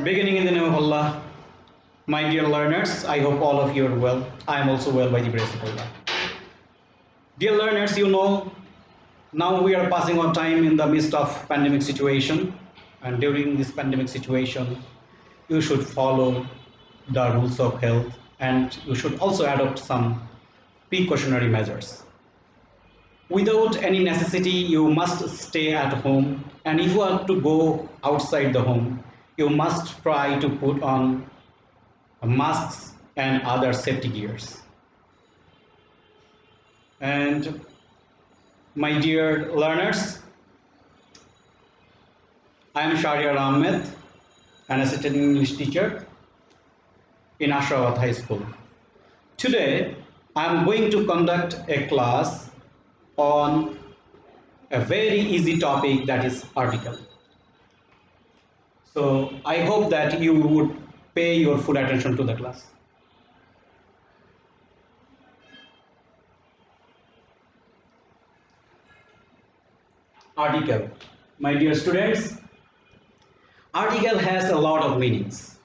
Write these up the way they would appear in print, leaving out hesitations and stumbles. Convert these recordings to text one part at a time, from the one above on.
Beginning in the name of Allah, my dear learners, I hope all of you are well. I am also well by the grace of Allah. Dear learners, now we are passing our time in the midst of pandemic situation, and during this pandemic situation, you should follow the rules of health and you should also adopt some precautionary measures. Without any necessity, you must stay at home, and if you want to go outside the home, you must try to put on masks and other safety gears. And my dear learners, I am Shahriar Ahmed, an assistant English teacher in Ashrafabad High School. Today, I am going to conduct a class on a very easy topic, that is article. So I hope that you would pay your full attention to the class. Article. My dear students, article has a lot of meanings.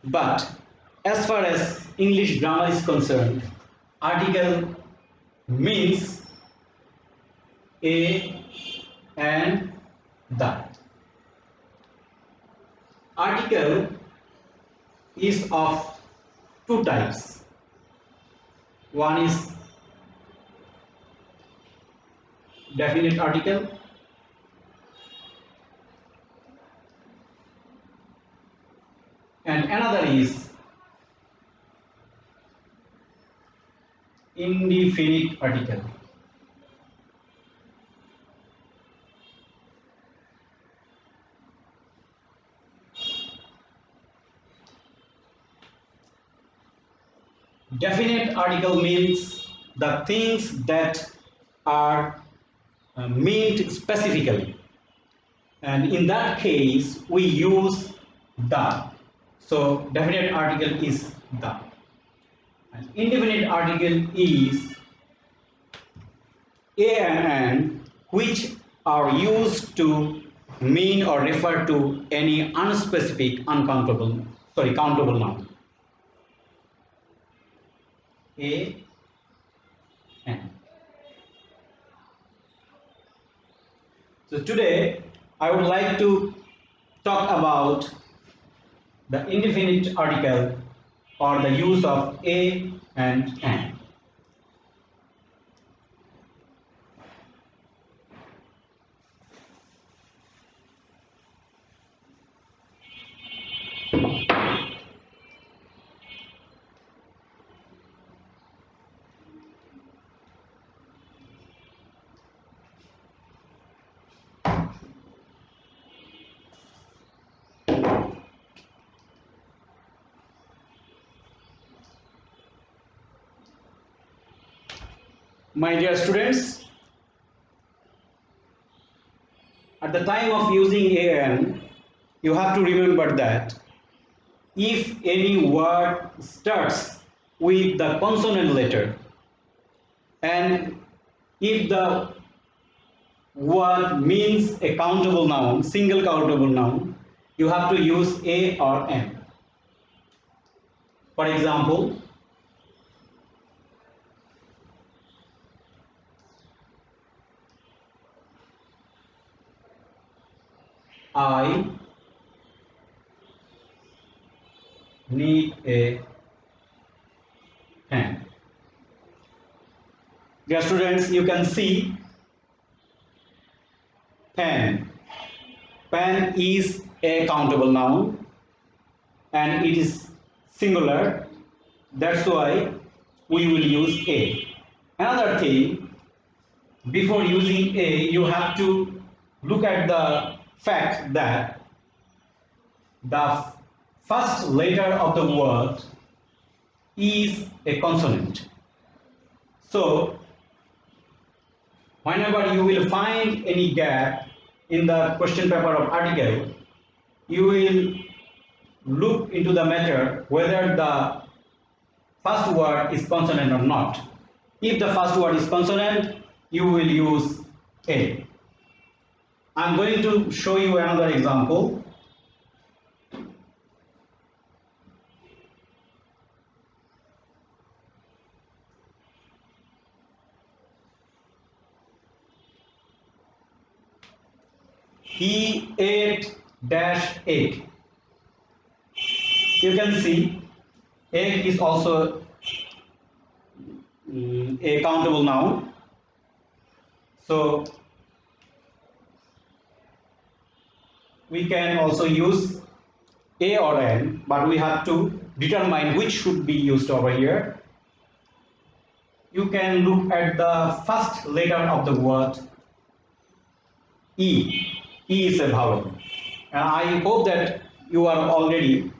But as far as English grammar is concerned, article means a and the. Article is of two types. One is definite article and another is indefinite article. Definite article means the things that are meant specifically, and in that case we use the. So definite article is the, and indefinite article is a and an, which are used to mean or refer to any unspecific countable noun. A and. So today I would like to talk about the indefinite article or the use of a and an. My dear students, at the time of using an, you have to remember that if any word starts with the consonant letter and if the word means a countable noun, single countable noun, you have to use a or an. For example, I need a pen. Dear students, you can see pen. Pen is a countable noun and it is singular. That's why we will use a. Another thing, before using a, you have to look at the fact that the first letter of the word is a consonant. So whenever you will find any gap in the question paper of article, you will look into the matter whether the first word is consonant or not. If the first word is consonant, you will use a. I am going to show you another example. He ate dash egg. You can see egg is also a countable noun. So we can also use a or an, but we have to determine which should be used over here. You can look at the first letter of the word E. E is a vowel. And I hope that you are already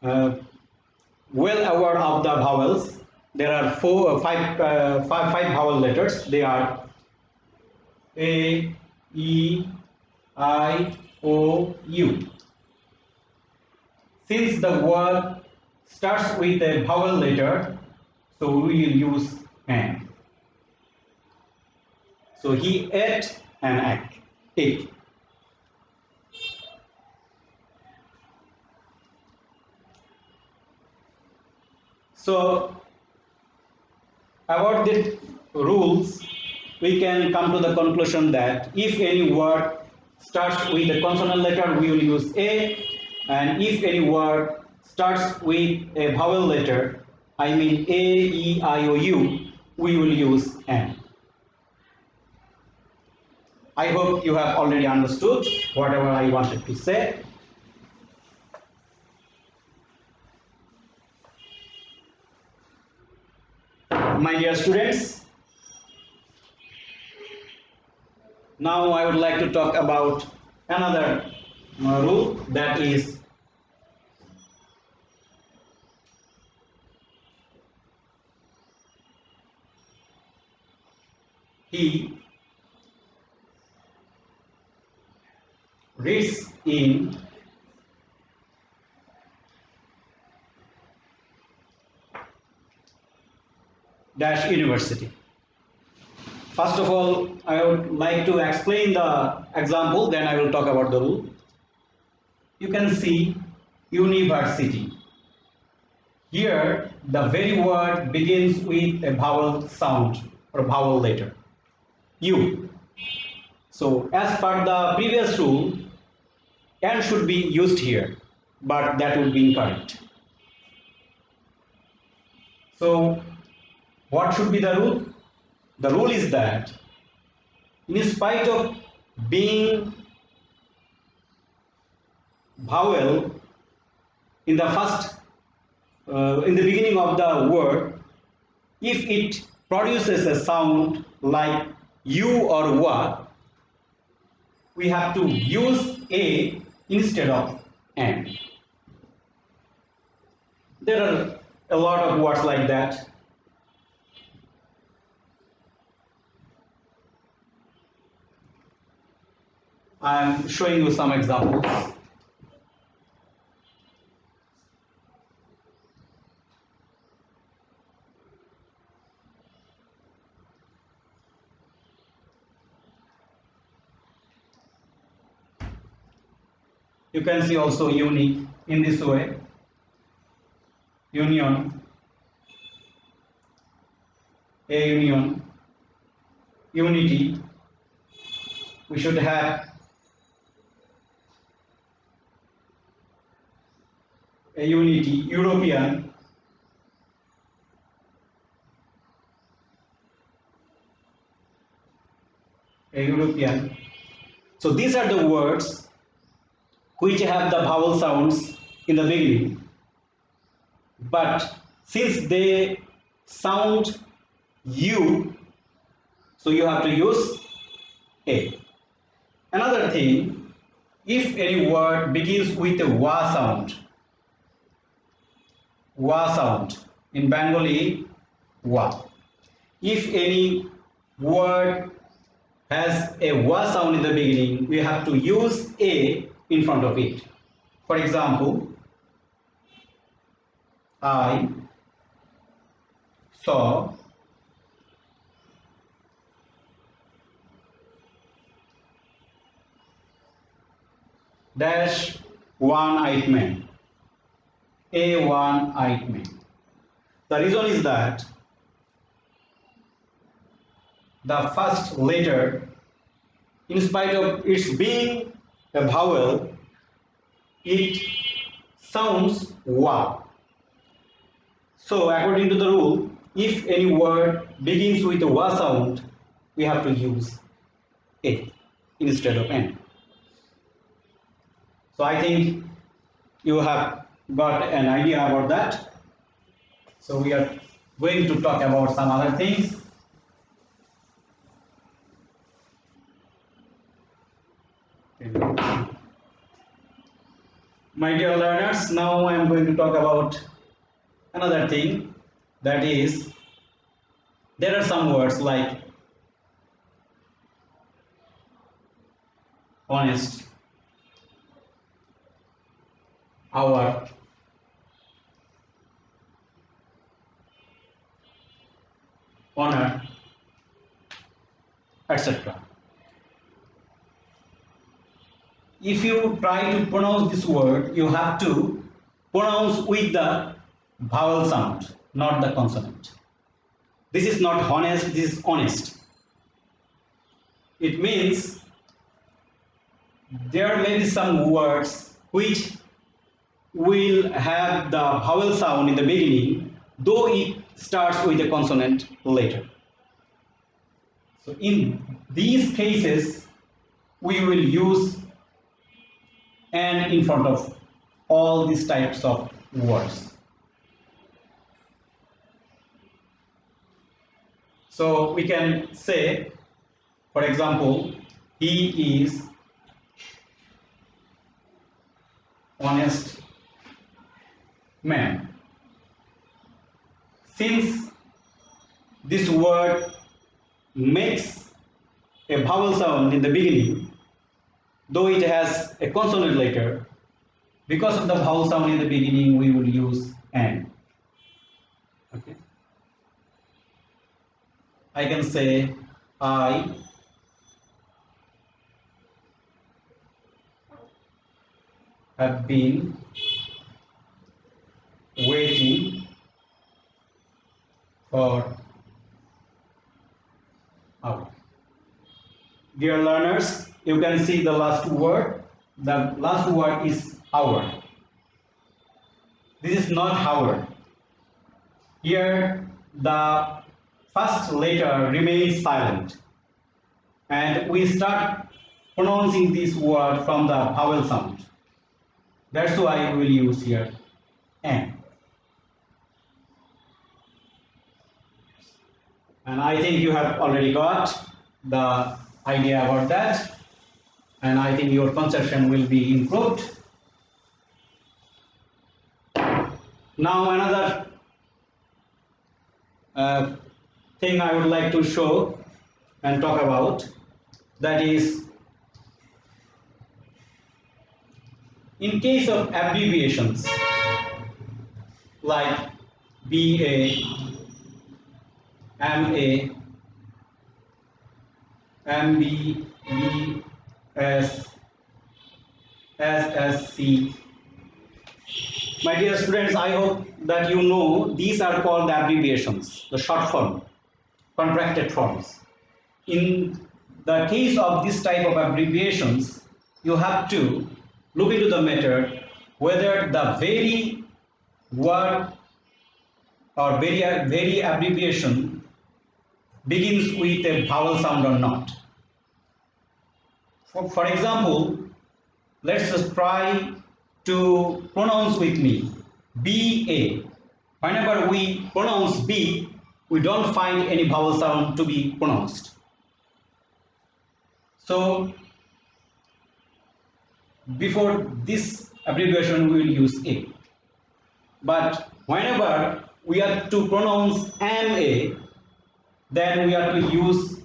well aware of the vowels. There are five vowel letters. They are A, E, I, O, U. Since the word starts with a vowel letter, so we will use an. So he ate an egg. So about the rules, we can come to the conclusion that if any word starts with a consonant letter, we will use a, and if any word starts with a vowel letter, I mean a, e, I, o, u, we will use an. I hope you have already understood whatever I wanted to say. My dear students, now I would like to talk about another rule, that is he reads in dash university. First of all, I would like to explain the example, then I will talk about the rule. You can see university. Here, the very word begins with a vowel sound or vowel letter, U. So, as per the previous rule, and should be used here, but that would be incorrect. So, what should be the rule? The rule is that in spite of being vowel in the in the beginning of the word, if it produces a sound like u or wa, we have to use a instead of an. There are a lot of words like that. I am showing you some examples. You can see also uni in this way. Union, a union, unity. We should have a unity, European, a European. So these are the words which have the vowel sounds in the beginning, but since they sound U, so you have to use A. Another thing, if any word begins with a wa sound, in Bengali, wa. If any word has a wa sound in the beginning, we have to use a in front of it. For example, I saw dash one-eyed man, a one-eyed man. The reason is that the first letter, in spite of its being a vowel, it sounds wa. So according to the rule, if any word begins with a wa sound, we have to use a instead of n. So I think you have got an idea about that. So we are going to talk about some other things. My dear learners, now I am going to talk about another thing, that is, there are some words like honest, our, honor, etc. If you try to pronounce this word, you have to pronounce with the vowel sound, not the consonant. This is not honest, this is honest. It means there may be some words which will have the vowel sound in the beginning, though it starts with a consonant later. So in these cases, we will use an in front of all these types of words. So we can say, for example, he is honest man. Since this word makes a vowel sound in the beginning, though it has a consonant later, because of the vowel sound in the beginning, we will use an. Okay. I can say I have been waiting for hour. Dear learners, you can see the last word. The last word is hour. This is not hour. Here the first letter remains silent, and we start pronouncing this word from the vowel sound. That's why we will use here n. And I think you have already got the idea about that, and I think your conception will be improved. Now another thing I would like to show and talk about, that is, in case of abbreviations like BA, MA, MB, BS, SSC. My dear students, I hope that you know these are called abbreviations, the short form, contracted forms. In the case of this type of abbreviations, you have to look into the matter whether the very word or very abbreviation begins with a vowel sound or not. For example, let's just try to pronounce with me BA. Whenever we pronounce B, we don't find any vowel sound to be pronounced. So before this abbreviation we will use A. But whenever we have to pronounce MA, then we have to use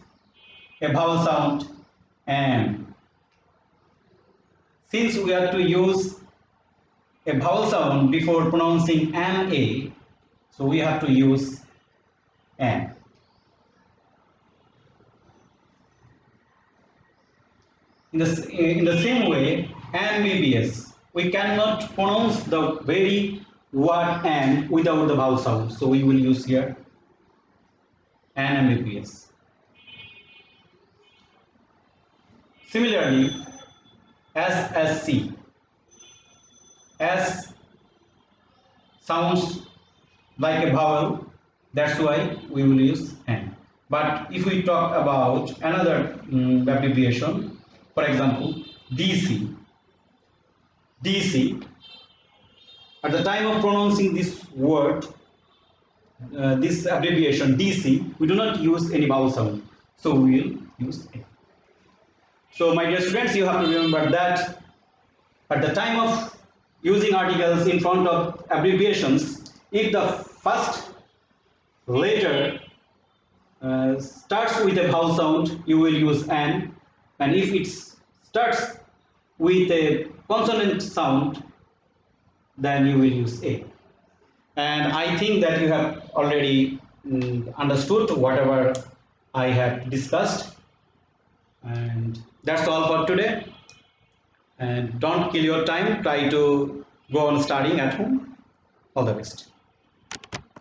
a vowel sound M. Since we have to use a vowel sound before pronouncing MA, so we have to use N. In the same way, MBBS, we cannot pronounce the very word M without the vowel sound, so we will use here MBBS. Similarly, SSC. S sounds like a vowel, that's why we will use N. But if we talk about another abbreviation, for example, DC. DC, at the time of pronouncing this word, this abbreviation DC, we do not use any vowel sound, so we will use A. So my dear students, you have to remember that at the time of using articles in front of abbreviations, if the first letter starts with a vowel sound, you will use N, and if it starts with a consonant sound, then you will use A. And I think that you have already understood whatever I have discussed, and that's all for today. And don't kill your time, try to go on studying at home. All the best.